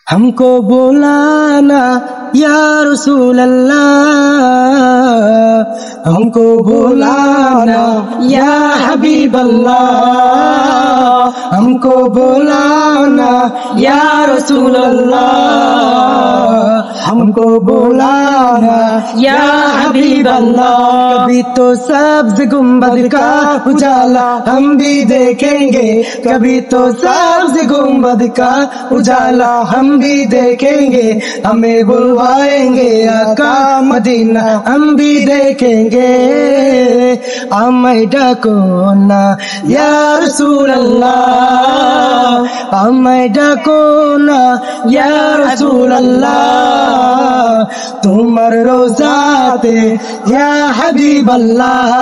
हमको बुलाना या रसूल अल्लाह, हमको बुलाना या हबीब अल्लाह, हमको बुलाना या रसूल अल्लाह, हमको बुलाना या हबीब अल्लाह। कभी तो सब्ज गुंबद का उजाला हम भी देखेंगे, कभी तो सब्ज गुंबद का उजाला हम भी देखेंगे, हमें बुलवाएंगे आका मदीना हम भी देखेंगे। हमें डाको ना या रसूल अल्लाह, हमें डाको ना या रसूल अल्लाह, तुम्हार रोज़ाते या हबीब अल्लाह।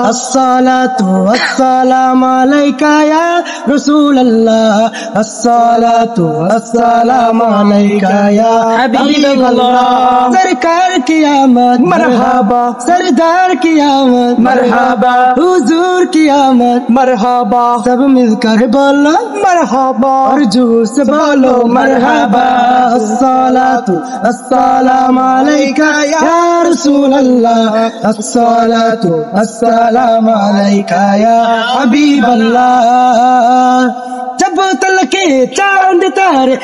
अस्सलातु वस्सलामु अलैका या रसूल अल्लाह, अस्सलातु वस्सलामु अलैका या हबीब अल्लाह। सरकार की आमद मरहबा, सरदार की आमद मरहबा, हुजूर की आमद मरहबा, सब मिलकर बोलो मरहबा और जोर से बोलो मरहबा। अस्सलातु अस्सलामु अलैका या रसूल अल्लाह, अस्सलातु अस्सलामु अलैका या हबीब अल्लाह। जब तलके चांद तारे